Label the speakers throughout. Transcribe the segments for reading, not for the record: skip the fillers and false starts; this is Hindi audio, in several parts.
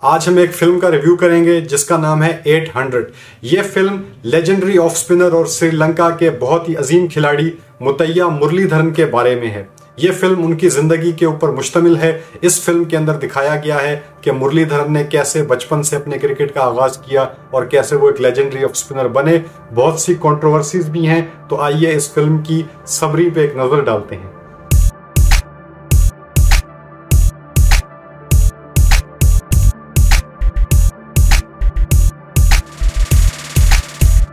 Speaker 1: आज हम एक फिल्म का रिव्यू करेंगे जिसका नाम है 800। ये फिल्म लेजेंडरी ऑफ स्पिनर और श्रीलंका के बहुत ही अजीम खिलाड़ी मुतैया मुरलीधरन के बारे में है। ये फिल्म उनकी जिंदगी के ऊपर मुश्तमिल है। इस फिल्म के अंदर दिखाया गया है कि मुरलीधरन ने कैसे बचपन से अपने क्रिकेट का आगाज किया और कैसे वो एक लेजेंडरी ऑफ स्पिनर बने। बहुत सी कंट्रोवर्सीज भी हैं, तो आइए इस फिल्म की समरी पे एक नजर डालते हैं।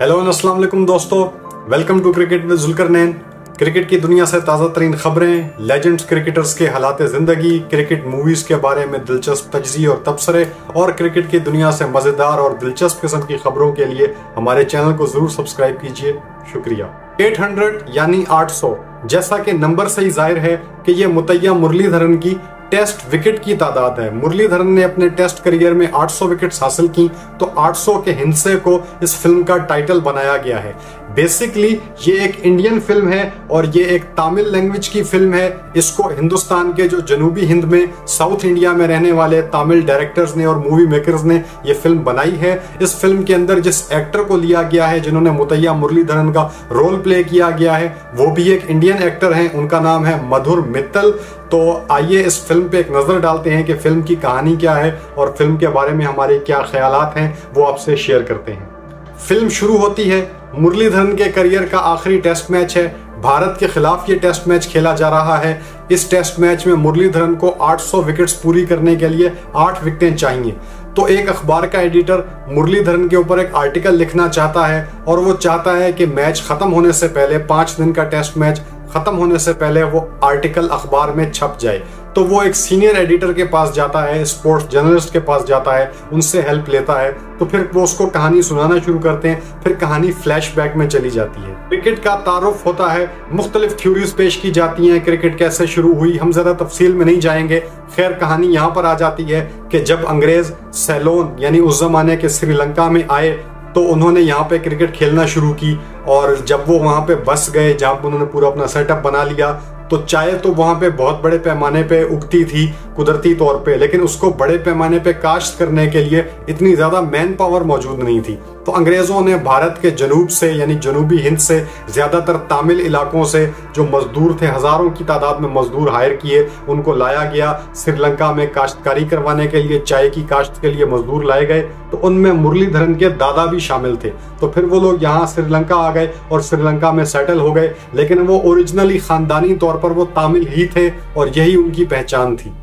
Speaker 1: हेलो एंड अस्सलाम वालेकुम दोस्तों, welcome to cricket with Zulqarnain. Cricket की दुनिया से ताज़ा तरीन खबरें, लेजेंड्स क्रिकेटर्स के हालात जिंदगी, क्रिकेट मूवीज के बारे में दिलचस्प तजज़िये और तबसरे और क्रिकेट की दुनिया से मजेदार और दिलचस्प किस्म की खबरों के लिए हमारे चैनल को जरूर सब्सक्राइब कीजिए। शुक्रिया। 800 यानी 800, जैसा कि नंबर से ही जाहिर है कि ये मुतैया मुरलीधरन की टेस्ट विकेट की तादाद है। मुरलीधरन ने अपने टेस्ट करियर में 800 विकेट्स हासिल की, तो 800 के हिस्से को इस फिल्म का टाइटल बनाया गया है। बेसिकली ये एक इंडियन फिल्म है और ये एक तमिल लैंग्वेज की फिल्म है। इसको हिंदुस्तान के जो जनूबी हिंद में साउथ इंडिया में रहने वाले तमिल डायरेक्टर्स ने और मूवी मेकर्स ने ये फिल्म बनाई है। इस फिल्म के अंदर जिस एक्टर को लिया गया है, जिन्होंने मुतैया मुरलीधरन का रोल प्ले किया गया है, वो भी एक इंडियन एक्टर हैं। उनका नाम है मधुर मित्तल। तो आइए इस फिल्म पे एक नजर डालते हैं कि फिल्म की कहानी क्या है और फिल्म के बारे में हमारे क्या ख्यालात हैं, वो आपसे शेयर करते हैं। फिल्म शुरू होती है, मुरलीधरन के करियर का आखिरी टेस्ट मैच है। भारत के खिलाफ ये टेस्ट मैच खेला जा रहा है। इस टेस्ट मैच में मुरलीधरन को 800 विकेट्स पूरी करने के लिए 8 विकेटें चाहिए। तो एक अखबार का एडिटर मुरलीधरन के ऊपर एक आर्टिकल लिखना चाहता है और वो चाहता है कि मैच खत्म होने से पहले, 5 दिन का टेस्ट मैच खत्म होने से पहले वो आर्टिकल अखबार में छप जाए। तो वो एक सीनियर एडिटर के पास जाता है, स्पोर्ट्स जर्नलिस्ट के पास जाता है, उनसे हेल्प लेता है। तो फिर वो उसको कहानी सुनाना शुरू करते हैं। फिर कहानी फ्लैशबैक में चली जाती है। क्रिकेट का तारुफ होता है, मुख्तलिफ थ्योरीज पेश की जाती हैं, क्रिकेट कैसे शुरू हुई, हम ज़्यादा तफसील में नहीं जाएंगे। खैर कहानी यहाँ पर आ जाती है कि जब अंग्रेज सैलोन यानी उस जमाने के श्रीलंका में आए तो उन्होंने यहाँ पे क्रिकेट खेलना शुरू की। और जब वो वहाँ पे बस गए, जहाँ पर उन्होंने पूरा अपना सेटअप बना लिया, तो चाय तो वहाँ पे बहुत बड़े पैमाने पे उगती थी कुदरती तौर पे, लेकिन उसको बड़े पैमाने पे काश्त करने के लिए इतनी ज़्यादा मैन पावर मौजूद नहीं थी। तो अंग्रेज़ों ने भारत के जनूब से यानी जनूबी हिंद से, ज़्यादातर तमिल इलाकों से जो मजदूर थे, हज़ारों की तादाद में मजदूर हायर किए, उनको लाया गया श्रीलंका में काश्तकारी करवाने के लिए, चाय की काश्त के लिए मजदूर लाए गए। तो उनमें मुरलीधरन के दादा भी शामिल थे। तो फिर वो लोग यहाँ श्रीलंका आ गए और श्रीलंका में सेटल हो गए, लेकिन वो ओरिजिनली ख़ानदानी तौर पर वो तमिल ही थे और यही उनकी पहचान थी।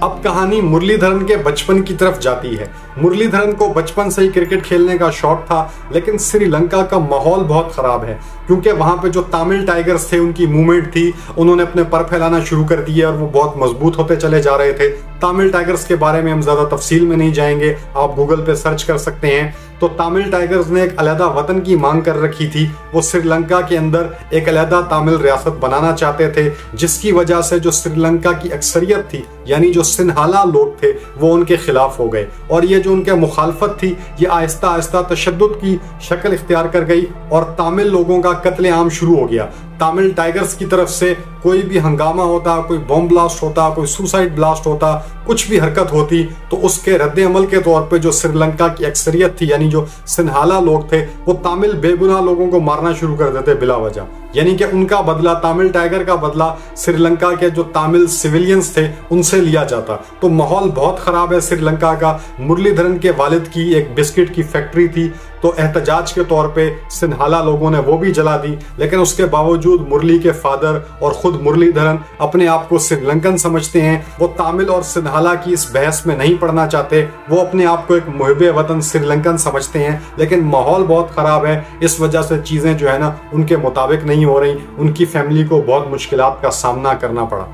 Speaker 1: अब कहानी मुरलीधरन के बचपन की तरफ जाती है। मुरलीधरन को बचपन से ही क्रिकेट खेलने का शौक था, लेकिन श्रीलंका का माहौल बहुत खराब है क्योंकि वहां पे जो तमिल टाइगर्स थे, उनकी मूवमेंट थी, उन्होंने अपने पर फैलाना शुरू कर दिए और वो बहुत मजबूत होते चले जा रहे थे। तमिल टाइगर्स के बारे में हम ज्यादा तफसील में नहीं जाएंगे, आप गूगल पे सर्च कर सकते हैं। तो तमिल टाइगर्स ने एक अलहदा वतन की मांग कर रखी थी। वो श्रीलंका के अंदर एक अलहदा तमिल रियासत बनाना चाहते थे, जिसकी वजह से जो श्रीलंका की अक्सरियत थी यानी जो सिन्हाला लोग थे वो उनके खिलाफ हो गए। और ये जो उनके मुखालफत थी ये आहिस्ता आहिस्ता तशद्दुद की शक्ल इख्तियार कर गई और तमिल लोगों का कत्लेआम शुरू हो गया। तमिल टाइगर्स की तरफ से कोई भी हंगामा होता, कोई बॉम्ब ब्लास्ट होता, कोई सुसाइड ब्लास्ट होता, कुछ भी हरकत होती, तो उसके रद्द अमल के तौर पे जो श्रीलंका की अक्सरियत थी यानी जो सिन्हाला लोग थे, वो तमिल बेगुनाह लोगों को मारना शुरू कर देते बिला वजह। यानी कि उनका बदला, तमिल टाइगर का बदला श्रीलंका के जो तमिल सिविलियंस थे उनसे लिया जाता। तो माहौल बहुत खराब है श्रीलंका का। मुरलीधरन के वालिद की एक बिस्किट की फैक्ट्री थी, तो एहतजाज के तौर पे सिन्हाला लोगों ने वो भी जला दी। लेकिन उसके बावजूद मुरली के फादर और खुद मुरलीधरन अपने आप को श्रीलंकन समझते हैं। वो तमिल और सिन्हाला की इस बहस में नहीं पड़ना चाहते, वो अपने आप को एक मुहिब वतन श्रीलंकन समझते हैं। लेकिन माहौल बहुत खराब है, इस वजह से चीजें जो है ना उनके मुताबिक नहीं हो रही। उनकी फैमिली को बहुत मुश्किलात का सामना करना पड़ा।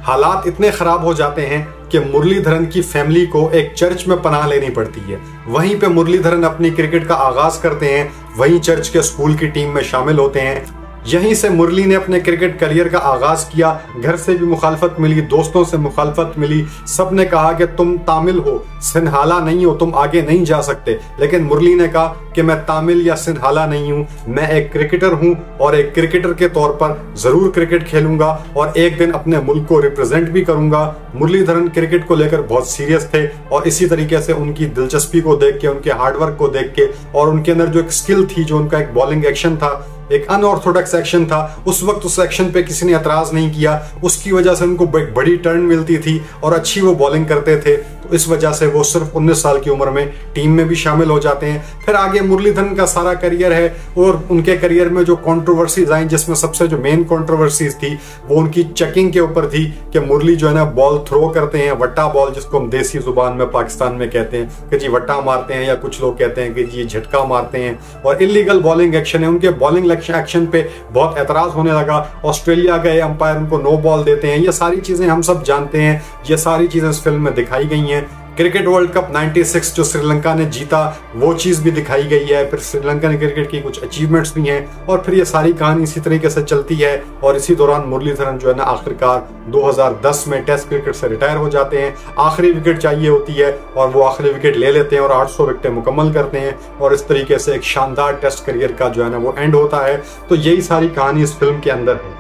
Speaker 1: हालात इतने खराब हो जाते हैं कि मुरलीधरन की फैमिली को एक चर्च में पनाह लेनी पड़ती है। वहीं पे मुरलीधरन अपनी क्रिकेट का आगाज करते हैं, वहीं चर्च के स्कूल की टीम में शामिल होते हैं। यहीं से मुरली ने अपने क्रिकेट करियर का आगाज किया। घर से भी मुखालफत मिली, दोस्तों से मुखालफत मिली, सब ने कहा कि तुम तामिल हो, सिंहाला नहीं हो, तुम आगे नहीं जा सकते। लेकिन मुरली ने कहा कि मैं तामिल या सिंहाला नहीं हूं, मैं एक क्रिकेटर हूं और एक क्रिकेटर के तौर पर जरूर क्रिकेट खेलूंगा और एक दिन अपने मुल्क को रिप्रेजेंट भी करूंगा। मुरलीधरन क्रिकेट को लेकर बहुत सीरियस थे और इसी तरीके से उनकी दिलचस्पी को देख के, उनके हार्डवर्क को देख के और उनके अंदर जो एक स्किल थी, जो उनका एक बॉलिंग एक्शन था, एक अनऑर्थोडॉक्स एक्शन था, उस वक्त उस एक्शन पे किसी ने एतराज नहीं किया। उसकी वजह से उनको एक बड़ी टर्न मिलती थी और अच्छी वो बॉलिंग करते थे। तो इस वजह से वो सिर्फ 19 साल की उम्र में टीम में भी शामिल हो जाते हैं। फिर आगे मुरलीधरन का सारा करियर है और उनके करियर में जो कंट्रोवर्सीज आई, जिसमें सबसे जो मेन कंट्रोवर्सीज थी वो उनकी चेकिंग के ऊपर थी कि मुरली जो है ना बॉल थ्रो करते हैं, वट्टा बॉल जिसको हम देसी जुबान में पाकिस्तान में कहते हैं कि जी वट्टा मारते हैं, या कुछ लोग कहते हैं कि जी झटका मारते हैं और इलीगल बॉलिंग एक्शन है। उनके बॉलिंग एक्शन पे बहुत एतराज होने लगा। ऑस्ट्रेलिया गए अंपायर उनको नो बॉल देते हैं। ये सारी चीजें हम सब जानते हैं, ये सारी चीजें इस फिल्म में दिखाई गई हैं। क्रिकेट वर्ल्ड कप 96 जो श्रीलंका ने जीता, वो चीज भी दिखाई गई है। फिर श्रीलंका क्रिकेट की कुछ अचीवमेंट्स भी हैं और फिर ये सारी कहानी इसी तरीके से चलती है। और इसी दौरान मुरलीधरन जो है ना आखिरकार 2010 में टेस्ट क्रिकेट से रिटायर हो जाते हैं। आखिरी विकेट चाहिए होती है और वो आखिरी विकेट ले लेते हैं और 800 विकेटें मुकम्मल करते हैं और इस तरीके से एक शानदार टेस्ट करियर का जो है ना वो एंड होता है। तो यही सारी कहानी इस फिल्म के अंदर है।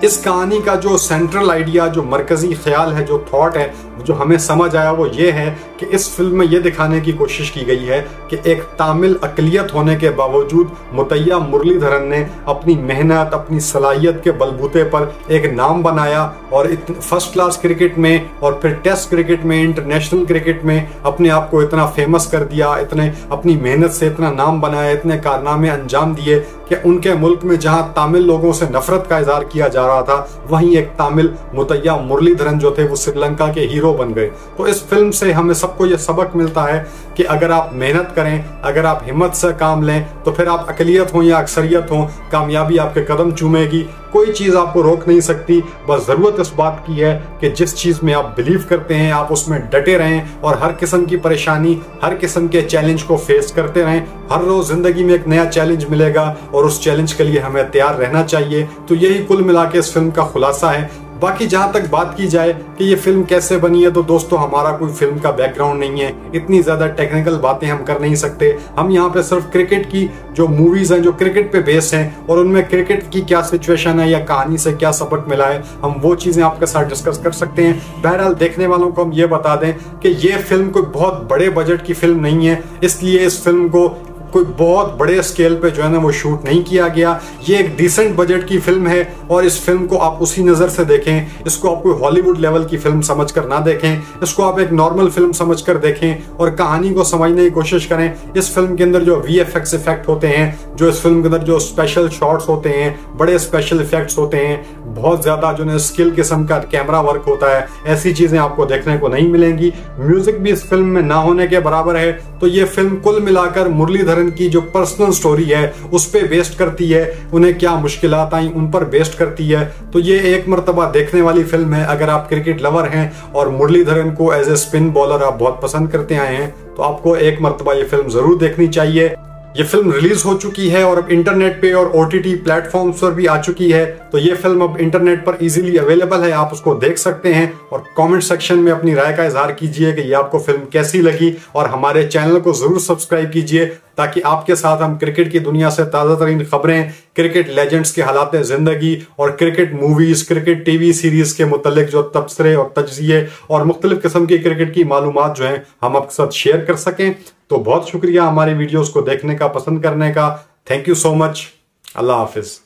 Speaker 1: इस कहानी का जो सेंट्रल आइडिया, जो मरकजी ख्याल है, जो थॉट है, जो हमें समझ आया वो ये है कि इस फिल्म में ये दिखाने की कोशिश की गई है कि एक तामिल अकलियत होने के बावजूद मुतैया मुरलीधरन ने अपनी मेहनत, अपनी सलाहियत के बलबूते पर एक नाम बनाया और फर्स्ट क्लास क्रिकेट में और फिर टेस्ट क्रिकेट में, इंटरनेशनल क्रिकेट में अपने आप को इतना फेमस कर दिया, इतने अपनी मेहनत से इतना नाम बनाया, इतने कारनामे अंजाम दिए कि उनके मुल्क में जहां तामिल लोगों से नफरत का इजहार किया जा रहा था, वहीं एक तामिल मुतैया मुरलीधरन जो थे वो श्रीलंका के हीरो बन गए। तो इस फिल्म से हमें सबको ये सबक मिलता है कि अगर आप मेहनत करें, अगर आप हिम्मत से काम लें, तो फिर आप अकलियत हो या अक्सरियत हो, कामयाबी आपके कदम चूमेगी। कोई चीज आपको रोक नहीं सकती। बस जरूरत इस बात की है कि जिस चीज में आप बिलीव करते हैं आप उसमें डटे रहें और हर किस्म की परेशानी, हर किस्म के चैलेंज को फेस करते रहें। हर रोज जिंदगी में एक नया चैलेंज मिलेगा और उस चैलेंज के लिए हमें तैयार रहना चाहिए। तो यही कुल मिला के इस फिल्म का खुलासा है। बाकी जहां तक बात की जाए कि ये फिल्म कैसे बनी है, तो दोस्तों हमारा कोई फिल्म का बैकग्राउंड नहीं है, इतनी ज्यादा टेक्निकल बातें हम कर नहीं सकते। हम यहाँ पे सिर्फ क्रिकेट की जो मूवीज हैं, जो क्रिकेट पे बेस्ड हैं और उनमें क्रिकेट की क्या सिचुएशन है या कहानी से क्या सबक मिला है, हम वो चीजें आपके साथ डिस्कस कर सकते हैं। बहरहाल देखने वालों को हम ये बता दें कि ये फिल्म कोई बहुत बड़े बजट की फिल्म नहीं है, इसलिए इस फिल्म को कोई बहुत बड़े स्केल पे जो है ना वो शूट नहीं किया गया। ये एक डिसेंट बजट की फिल्म है और इस फिल्म को आप उसी नज़र से देखें। इसको आप कोई हॉलीवुड लेवल की फिल्म समझकर ना देखें, इसको आप एक नॉर्मल फिल्म समझकर देखें और कहानी को समझने की कोशिश करें। इस फिल्म के अंदर जो VFX इफेक्ट होते हैं, जो इस फिल्म के अंदर जो स्पेशल शॉट्स होते हैं, बड़े स्पेशल इफेक्ट्स होते हैं, बहुत ज्यादा जो है स्किल किस्म का कैमरा वर्क होता है, ऐसी चीजें आपको देखने को नहीं मिलेंगी। म्यूजिक भी इस फिल्म में ना होने के बराबर है। तो ये फिल्म कुल मिलाकर मुरलीधरन की जो पर्सनल स्टोरी है उस पे बेस्ड करती है, उन्हें क्या मुश्किलात आई उन पर बेस्ड करती है। तो ये एक मर्तबा देखने वाली फिल्म है। अगर आप क्रिकेट लवर हैं और मुरलीधरन को एज ए स्पिन बॉलर आप बहुत पसंद करते आए हैं, तो आपको एक मर्तबा ये फिल्म जरूर देखनी चाहिए। ये फिल्म रिलीज हो चुकी है और अब इंटरनेट पे और OTT प्लेटफॉर्म्स पर भी आ चुकी है। तो ये फिल्म अब इंटरनेट पर इजीली अवेलेबल है, आप उसको देख सकते हैं और कमेंट सेक्शन में अपनी राय का इजहार कीजिए कि ये आपको फिल्म कैसी लगी और हमारे चैनल को जरूर सब्सक्राइब कीजिए ताकि आपके साथ हम क्रिकेट की दुनिया से ताज़ा तरीन खबरें, क्रिकेट लेजेंड्स के हालात जिंदगी और cricket movies, cricket TV series के मुतल्लिक जो तबसरे और तज्जिए और मुख्तलिफ किस्म की क्रिकेट की मालूमात जो है हम आपके साथ शेयर कर सकें। तो बहुत शुक्रिया हमारे वीडियोस को देखने का, पसंद करने का। Thank you so much. Allah Hafiz.